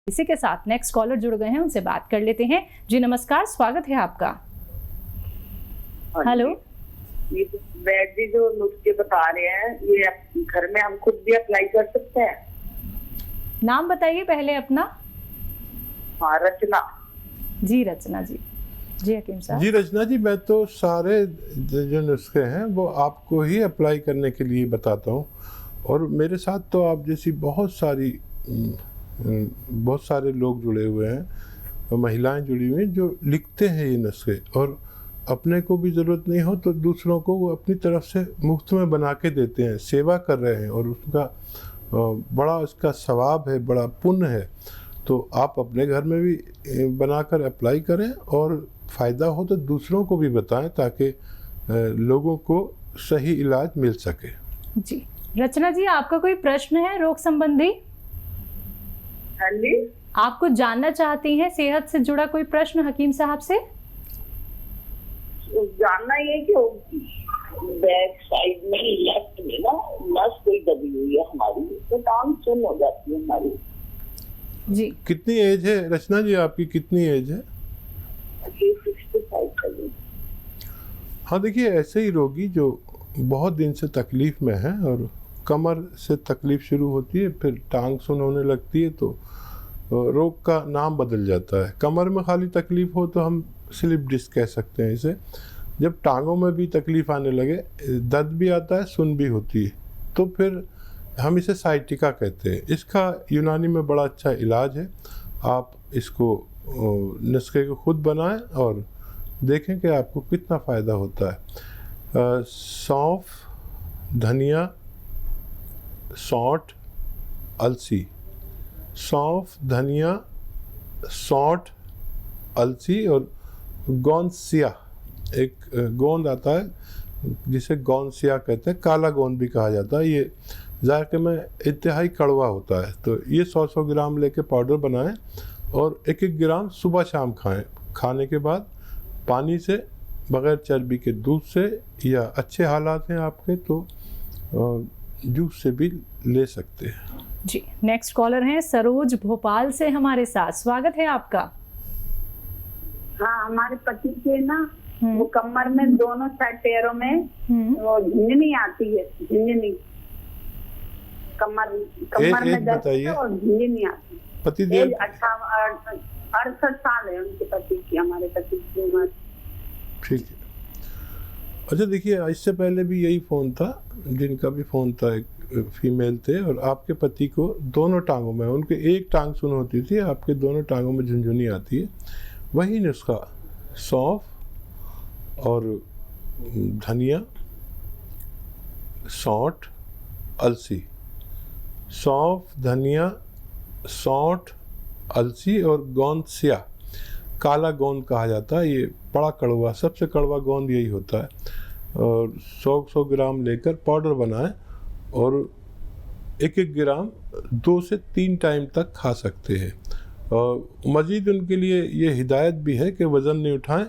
इसी के साथ नेक्स्ट कॉलर जुड़ गए हैं, उनसे बात कर लेते हैं। जी नमस्कार, स्वागत है आपका। हेलो। ये वैद्य जी जो नुस्खे बता रहे हैं, ये घर में हम खुद भी अप्लाई कर सकते हैं? नाम बताइए पहले अपना। हाँ, रचना। जी रचना जी। जी हकीम साहब। जी रचना जी, मैं तो सारे जो नुस्खे हैं वो आपको ही अप्लाई करने के लिए बताता हूँ, और मेरे साथ तो आप जैसी बहुत सारे लोग जुड़े हुए हैं और महिलाएं जुड़ी हुई हैं जो लिखते हैं ये नुस्खे, और अपने को भी ज़रूरत नहीं हो तो दूसरों को वो अपनी तरफ से मुफ्त में बना के देते हैं, सेवा कर रहे हैं, और उसका बड़ा उसका सवाब है, बड़ा पुण्य है। तो आप अपने घर में भी बनाकर अप्लाई करें और फ़ायदा हो तो दूसरों को भी बताएं, ताकि लोगों को सही इलाज मिल सके। जी रचना जी, आपका कोई प्रश्न है रोग संबंधी? हाँ जी। आप कुछ जानना चाहती हैं सेहत से जुड़ा कोई प्रश्न हकीम साहब से? जानना ये कि बैक साइड में लेफ्ट में ना नस कोई दबी हुई है हमारी, तो टांग सुन हो जाती है हमारी। जी कितनी एज है रचना जी, आपकी कितनी एज है? 65 हाँ देखिए, ऐसे ही रोगी जो बहुत दिन से तकलीफ़ में है और कमर से तकलीफ़ शुरू होती है, फिर टांग सुन होने लगती है, तो रोग का नाम बदल जाता है। कमर में खाली तकलीफ़ हो तो हम स्लिप डिस्क कह सकते हैं इसे। जब टांगों में भी तकलीफ़ आने लगे, दर्द भी आता है, सुन भी होती है, तो फिर हम इसे साइटिका कहते हैं। इसका यूनानी में बड़ा अच्छा इलाज है। आप इसको नुस्खे को खुद बनाएं और देखें कि आपको कितना फ़ायदा होता है। सौंफ, धनिया, सौंठ, अलसी। सौंफ, धनिया, सौंठ, अलसी और गोंदसिया, एक गोंद आता है जिसे गोंदसिया कहते हैं, काला गोंद भी कहा जाता है। ये जायके में इंतहाई कड़वा होता है। तो ये 100-100 ग्राम लेके पाउडर बनाएं और 1-1 ग्राम सुबह शाम खाएं। खाने के बाद पानी से, बग़ैर चर्बी के दूध से, या अच्छे हालात हैं आपके तो जूस से भी ले सकते हैं। जी नेक्स्ट कॉलर हैं सरोज भोपाल से हमारे साथ, स्वागत है आपका। हाँ, हमारे पति के ना वो कमर में दोनों साइड पैरों में वो झिंझनी आती है, झिंझनी कमर में दर्द है और झिंझनी आती है। पति देव 68 साल है उनके पति की, हमारे पति की उम्र। ठीक है। अच्छा देखिए, इससे पहले भी यही फ़ोन था, जिनका भी फ़ोन था, एक फीमेल थे, और आपके पति को दोनों टांगों में, उनके एक टांग सुन होती थी, आपके दोनों टांगों में झुनझुनी आती है। वही नुस्खा सौंफ और धनिया, सौंठ, अलसी। सौंफ, धनिया, सौंठ, अलसी और गोंदसिया, काला गोंद कहा जाता है। ये बड़ा कड़वा, सबसे कड़वा गोंद यही होता है। और 100-100 ग्राम लेकर पाउडर बनाएं और 1-1 ग्राम 2 से 3 टाइम तक खा सकते हैं। और मज़ीद उनके लिए ये हिदायत भी है कि वज़न नहीं उठाएं,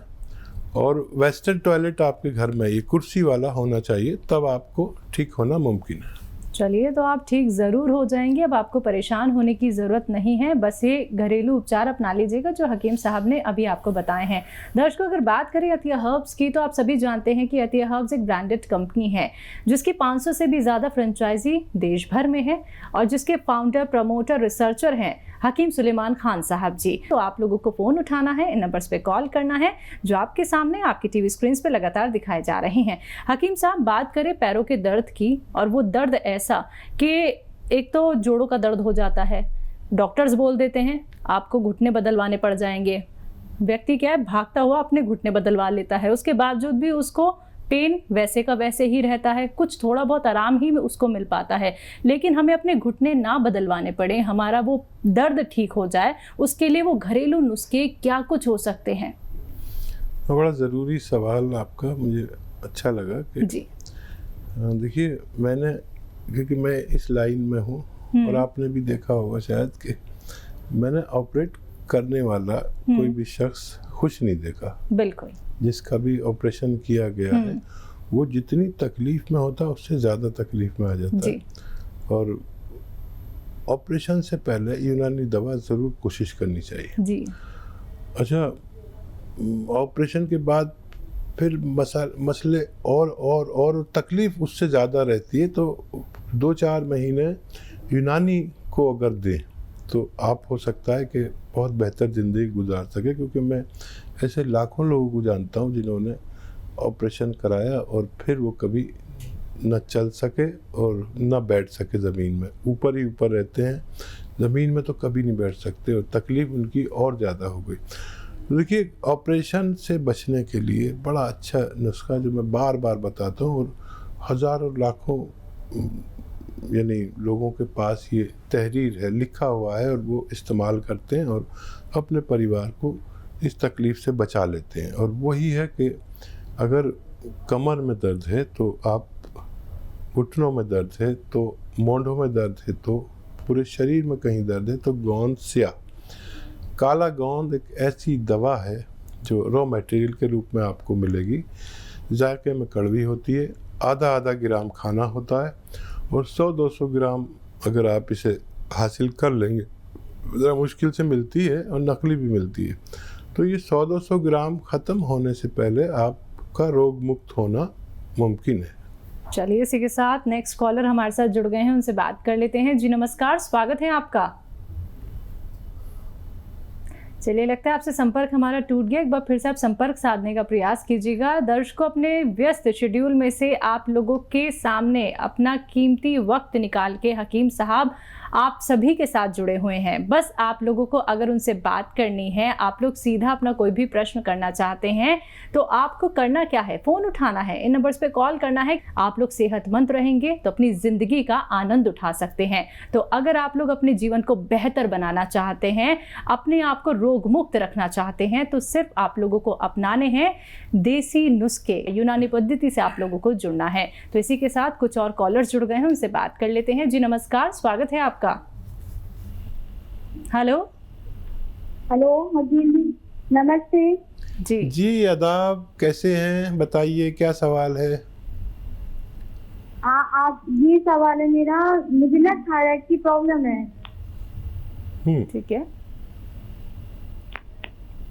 और वेस्टर्न टॉयलेट आपके घर में ये कुर्सी वाला होना चाहिए, तब आपको ठीक होना मुमकिन है। चलिए, तो आप ठीक ज़रूर हो जाएंगे। अब आपको परेशान होने की ज़रूरत नहीं है, बस ये घरेलू उपचार अपना लीजिएगा जो हकीम साहब ने अभी आपको बताए हैं। दर्शकों, अगर बात करें अतिया हर्ब्स की, तो आप सभी जानते हैं कि अतिया हर्ब्स एक ब्रांडेड कंपनी है जिसकी 500 से भी ज़्यादा फ्रेंचाइजी देश भर में है, और जिसके फाउंडर, प्रमोटर, रिसर्चर हैं हकीम सुलेमान खान साहब जी। तो आप लोगों को फ़ोन उठाना है, इन नंबर्स पे कॉल करना है जो आपके सामने आपकी टीवी स्क्रीन पे लगातार दिखाए जा रहे हैं। हकीम साहब, बात करें पैरों के दर्द की, और वो दर्द ऐसा कि एक तो जोड़ों का दर्द हो जाता है, डॉक्टर्स बोल देते हैं आपको घुटने बदलवाने पड़ जाएंगे। व्यक्ति क्या है, भागता हुआ अपने घुटने बदलवा लेता है, उसके बावजूद भी उसको पेन वैसे का वैसे ही रहता है, कुछ थोड़ा बहुत आराम ही उसको मिल पाता है। लेकिन हमें अपने घुटने ना बदलवाने पड़े, हमारा वो दर्द ठीक हो जाए, उसके लिए वो घरेलू नुस्खे क्या कुछ हो सकते हैं? बड़ा ज़रूरी सवाल आपका, मुझे अच्छा लगा कि जी। देखिए, मैंने, क्योंकि मैं इस लाइन में हूँ, और आपने भी देखा होगा शायद कि मैंने ऑपरेट करने वाला कोई भी शख्स खुश नहीं देखा। बिल्कुल। जिसका भी ऑपरेशन किया गया है, वो जितनी तकलीफ में होता है उससे ज़्यादा तकलीफ में आ जाता है। और ऑपरेशन से पहले यूनानी दवा ज़रूर कोशिश करनी चाहिए जी। अच्छा, ऑपरेशन के बाद फिर मसले और तकलीफ उससे ज़्यादा रहती है, तो 2-4 महीने यूनानी को अगर दें तो आप हो सकता है कि बहुत बेहतर ज़िंदगी गुजार सके, क्योंकि मैं ऐसे लाखों लोगों को जानता हूँ जिन्होंने ऑपरेशन कराया और फिर वो कभी न चल सके और न बैठ सके, ज़मीन में ऊपर ही ऊपर रहते हैं, ज़मीन में तो कभी नहीं बैठ सकते और तकलीफ़ उनकी और ज़्यादा हो गई। देखिए, ऑपरेशन से बचने के लिए बड़ा अच्छा नुस्खा जो मैं बार बार बताता हूँ और हज़ारों लाखों यानी लोगों के पास ये तहरीर है, लिखा हुआ है और वो इस्तेमाल करते हैं और अपने परिवार को इस तकलीफ़ से बचा लेते हैं। और वही है कि अगर कमर में दर्द है तो आप, घुटनों में दर्द है तो, मोंढों में दर्द है तो, पूरे शरीर में कहीं दर्द है तो गोंद स्याह, काला गोंद एक ऐसी दवा है जो रॉ मटेरियल के रूप में आपको मिलेगी, जायके में कड़वी होती है, आधा ग्राम खाना होता है और 100-200 ग्राम अगर आप इसे हासिल कर लेंगे, ज़रा मुश्किल से मिलती है और नकली भी मिलती है, तो ये 100-200 ग्राम ख़त्म होने से पहले आपका रोग मुक्त होना मुमकिन है। चलिए, इसी के साथ नेक्स्ट कॉलर हमारे साथ जुड़ गए हैं, उनसे बात कर लेते हैं। जी नमस्कार, स्वागत है आपका। चलिए, लगता है आपसे संपर्क हमारा टूट गया, एक बार फिर से आप संपर्क साधने का प्रयास कीजिएगा। दर्शकों, अपने व्यस्त शेड्यूल में से आप लोगों के सामने अपना कीमती वक्त निकाल के हकीम साहब आप सभी के साथ जुड़े हुए हैं। बस आप लोगों को अगर उनसे बात करनी है, आप लोग सीधा अपना कोई भी प्रश्न करना चाहते हैं, तो आपको करना क्या है, फ़ोन उठाना है, इन नंबर्स पे कॉल करना है। आप लोग सेहतमंद रहेंगे तो अपनी ज़िंदगी का आनंद उठा सकते हैं। तो अगर आप लोग अपने जीवन को बेहतर बनाना चाहते हैं, अपने आप को रोग मुक्त रखना चाहते हैं, तो सिर्फ आप लोगों को अपनाने हैं देसी नुस्खे, यूनानी पद्धति से आप लोगों को जुड़ना है। तो इसी के साथ कुछ और कॉलर्स जुड़ गए हैं, उनसे बात कर लेते हैं। जी नमस्कार, स्वागत है आपका। हेलो हेलो जी, नमस्ते जी आदाब, कैसे हैं, बताइए क्या सवाल है। हाँ, आप, ये सवाल है मेरा, मुझे ना थायराइड की प्रॉब्लम है। ठीक है।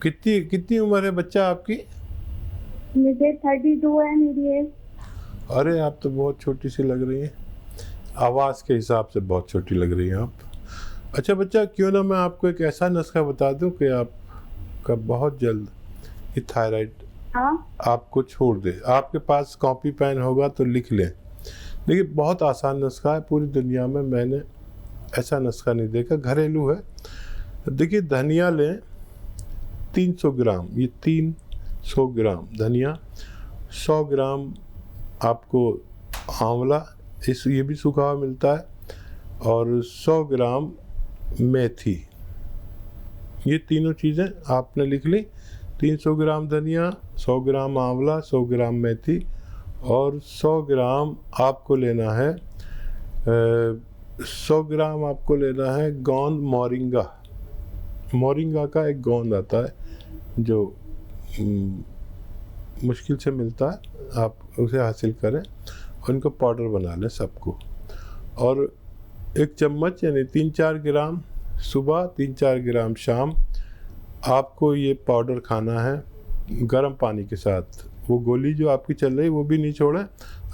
कितनी उम्र है बच्चा आपकी? मुझे 32 है मेरी एज। अरे, आप तो बहुत छोटी सी लग रही हैं, आवाज़ के हिसाब से बहुत छोटी लग रही हैं आप। अच्छा बच्चा, क्यों ना मैं आपको एक ऐसा नुस्खा बता दूं कि आपका बहुत जल्द ये थायराइड आपको छोड़ दे। आपके पास कॉपी पेन होगा तो लिख लें। देखिए, बहुत आसान नुस्खा है, पूरी दुनिया में मैंने ऐसा नुस्खा नहीं देखा, घरेलू है। देखिए, धनिया लें 300 ग्राम, ये 300 ग्राम धनिया, 100 ग्राम आपको आंवला, ये भी सूखा हुआ मिलता है, और 100 ग्राम मेथी। ये तीनों चीज़ें आपने लिख ली। 300 ग्राम धनिया, 100 ग्राम आंवला, 100 ग्राम मेथी और 100 ग्राम आपको लेना है 100 ग्राम आपको लेना है गोंद मोरिंगा। मोरिंगा का एक गोंद आता है जो मुश्किल से मिलता है, आप उसे हासिल करें और इनको पाउडर बना लें सबको। और 1 चम्मच यानी 3-4 ग्राम सुबह, 3-4 ग्राम शाम आपको ये पाउडर खाना है गर्म पानी के साथ। वो गोली जो आपकी चल रही वो भी नहीं छोड़ें।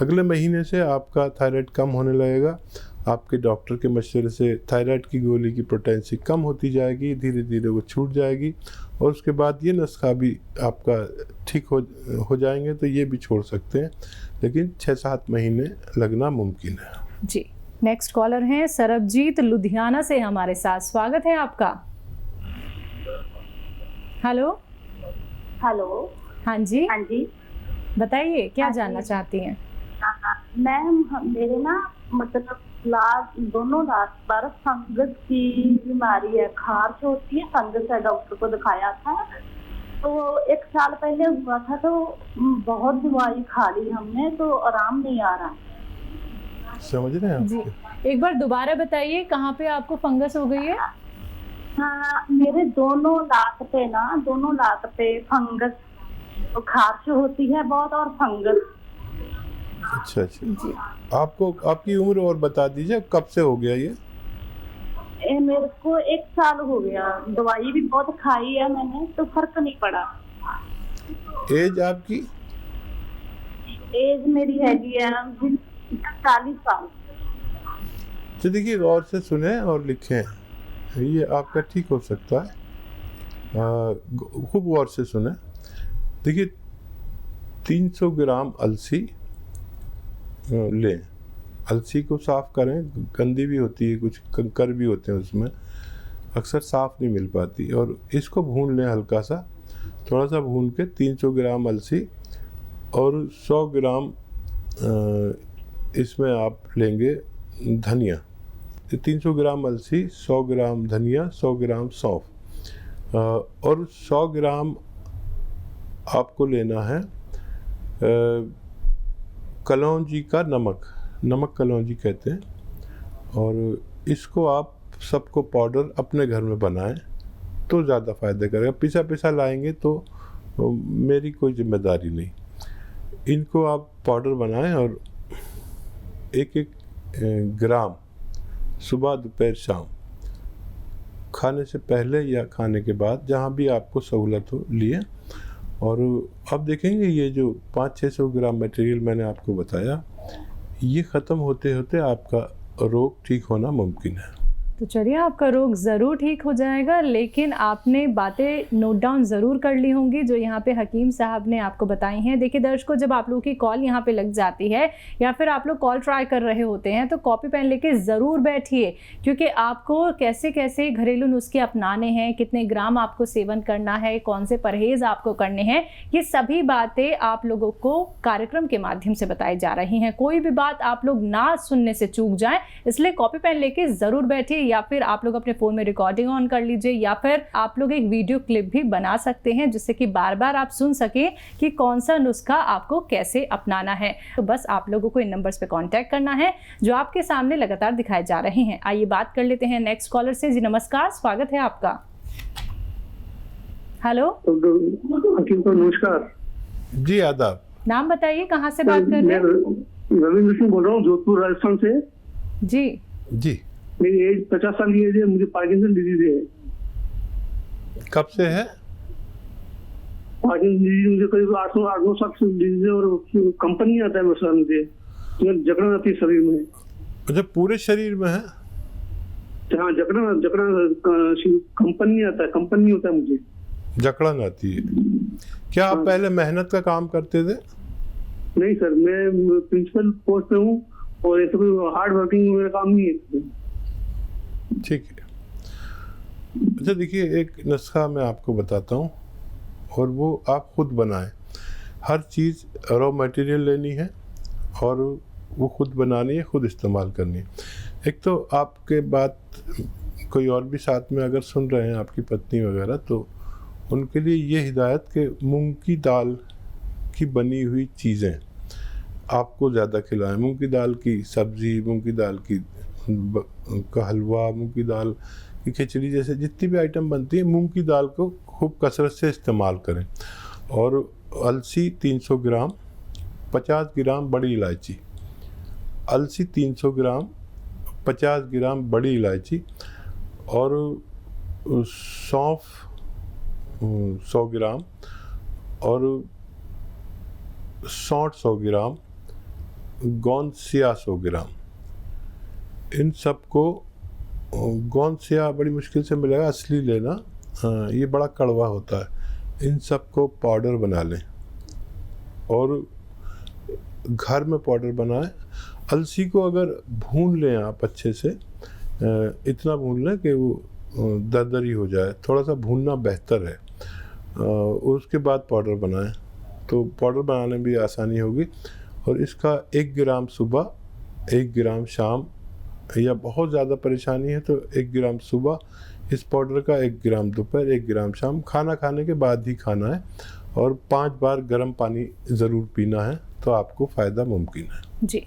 अगले महीने से आपका थायराइड कम होने लगेगा। आपके डॉक्टर के मशवरे से थायराइड की गोली की पोटेंसी कम होती जाएगी, धीरे धीरे वो छूट जाएगी और उसके बाद ये नुस्खा भी आपका ठीक हो जाएंगे तो ये भी छोड़ सकते हैं, लेकिन 6-7 महीने लगना मुमकिन है। जी, नेक्स्ट कॉलर हैं सरबजीत लुधियाना से हमारे साथ, स्वागत है आपका। Hello hello. हाँ जी, हाँ जी, बताइए क्या जानना चाहती हैं। मैम, मेरे ना मतलब दोनों लास्ट बार फंगस की बीमारी है, खारिश होती है, फंगस है, डॉक्टर को दिखाया था तो 1 साल पहले हुआ था, तो बहुत दवाई खा ली हमने तो आराम नहीं आ रहा। समझ रहे हैं जी, एक बार दोबारा बताइए कहाँ पे आपको फंगस हो गई है। हाँ, मेरे दोनों लात पे फंगस, खारिश होती है बहुत और फंगस। अच्छा जी। आपको आपकी उम्र और बता दीजिए, कब से हो गया ये? मेरे को 1 साल हो गया, दवाई भी बहुत खाई है मैंने, तो फर्क नहीं पड़ा। एज आपकी? एज मेरी हैगी है 40 साल। तो देखिए, गौर से सुने और लिखें, ये आपका ठीक हो सकता है। खूब गौर से सुने। देखिए, 300 ग्राम अलसी लें। अलसी को साफ करें, गंदी भी होती है, कुछ कंकर भी होते हैं उसमें, अक्सर साफ नहीं मिल पाती। और इसको भून लें हल्का सा, थोड़ा सा भून के 300 ग्राम अलसी और 100 ग्राम इसमें आप लेंगे धनिया। 300 ग्राम अलसी, 100 ग्राम धनिया, 100 ग्राम सौंफ और 100 ग्राम आपको लेना है कलौंजी का नमक कलौंजी कहते हैं। और इसको आप सबको पाउडर अपने घर में बनाएं तो ज़्यादा फ़ायदा करेगा। पिसा लाएंगे तो मेरी कोई जिम्मेदारी नहीं। इनको आप पाउडर बनाएं और एक ग्राम सुबह, दोपहर, शाम, खाने से पहले या खाने के बाद, जहाँ भी आपको सहूलत हो, लिए। और अब देखेंगे ये जो 500-600 ग्राम मटेरियल मैंने आपको बताया, ये ख़त्म होते होते आपका रोग ठीक होना मुमकिन है। तो चलिए, आपका रोग ज़रूर ठीक हो जाएगा, लेकिन आपने बातें नोट डाउन ज़रूर कर ली होंगी जो यहाँ पे हकीम साहब ने आपको बताई हैं। देखिए दर्शकों, जब आप लोगों की कॉल यहाँ पे लग जाती है या फिर आप लोग कॉल ट्राई कर रहे होते हैं तो कॉपी पेन लेके ज़रूर बैठिए, क्योंकि आपको कैसे कैसे घरेलू नुस्खे अपनाने हैं, कितने ग्राम आपको सेवन करना है, कौन से परहेज़ आपको करने हैं, ये सभी बातें आप लोगों को कार्यक्रम के माध्यम से बताई जा रही हैं। कोई भी बात आप लोग ना सुनने से चूक जाएँ, इसलिए कॉपी पेन लेके ज़रूर बैठिए, या फिर आप लोग अपने फ़ोन में रिकॉर्डिंग ऑन कर लीजिए, या फिर आप लोग एक वीडियो क्लिप भी बना सकते हैं जिससे कि बार बार आप सुन सकें कि कौन सा नुस्खा आपको कैसे अपनाना है। तो बस आप लोगों को इन नंबर्स पे कांटेक्ट करना है जो आपके सामने लगातार दिखाए जा रहे हैं। आइए बात कर लेते हैं नेक्स्ट कॉलर से। जी नमस्कार, स्वागत है आपका। हेलो, नमस्कार जी, आदाब। नाम बताइए, कहाँ से बात कर रहे हैं? रविंद्र सिंह बोल रहा हूँ, जोधपुर, राजस्थान से। जी जी, मेरी एज 50 साल की एज है, मुझे पार्किंसन डिजीज है। कब से है? पार्किंसन डिजीज मुझे करीब 8-9 साल से डिजीज है, और कंपनी आता है मसला, मुझे जकड़न आती है शरीर में। अच्छा, पूरे शरीर में है? हाँ, जकड़न कंपनी आता है, कंपनी होता है मुझे, जकड़न आती है। क्या आप पहले मेहनत का काम करते थे? नहीं सर, मैं प्रिंसिपल पोस्ट पे हूँ और ऐसे कोई हार्ड वर्किंग मेरा काम नहीं है। ठीक है। अच्छा देखिए, एक नुस्खा मैं आपको बताता हूँ और वो आप खुद बनाएं। हर चीज़ रॉ मटेरियल लेनी है और वो खुद बनानी है, खुद इस्तेमाल करनी है। एक तो आपके बात कोई और भी साथ में अगर सुन रहे हैं, आपकी पत्नी वगैरह, तो उनके लिए ये हिदायत कि मूंग की दाल की बनी हुई चीज़ें आपको ज़्यादा खिलाएं। मूंग की दाल की सब्ज़ी, मूंग की दाल का हलवा, मूंग की दाल की खिचड़ी, जैसे जितनी भी आइटम बनती है, मूंग की दाल को खूब कसरत से इस्तेमाल करें। और अलसी 300 ग्राम, 50 ग्राम बड़ी इलायची। अलसी 300 ग्राम, 50 ग्राम बड़ी इलायची और सौंफ 100 ग्राम और सौंठ 100 ग्राम, गोंदसिया 100 ग्राम। इन सब को, गोंदसिया बड़ी मुश्किल से मिलेगा, असली लेना, ये बड़ा कड़वा होता है। इन सब को पाउडर बना लें और घर में पाउडर बनाएं। अलसी को अगर भून लें आप अच्छे से, इतना भून लें कि वो दरदरी हो जाए, थोड़ा सा भूनना बेहतर है। उसके बाद पाउडर बनाएं तो पाउडर बनाने में भी आसानी होगी। और इसका 1 ग्राम सुबह, 1 ग्राम शाम, या बहुत ज़्यादा परेशानी है तो 1 ग्राम सुबह इस पाउडर का, 1 ग्राम दोपहर, 1 ग्राम शाम, खाना खाने के बाद ही खाना है। और 5 बार गर्म पानी ज़रूर पीना है, तो आपको फ़ायदा मुमकिन है। जी।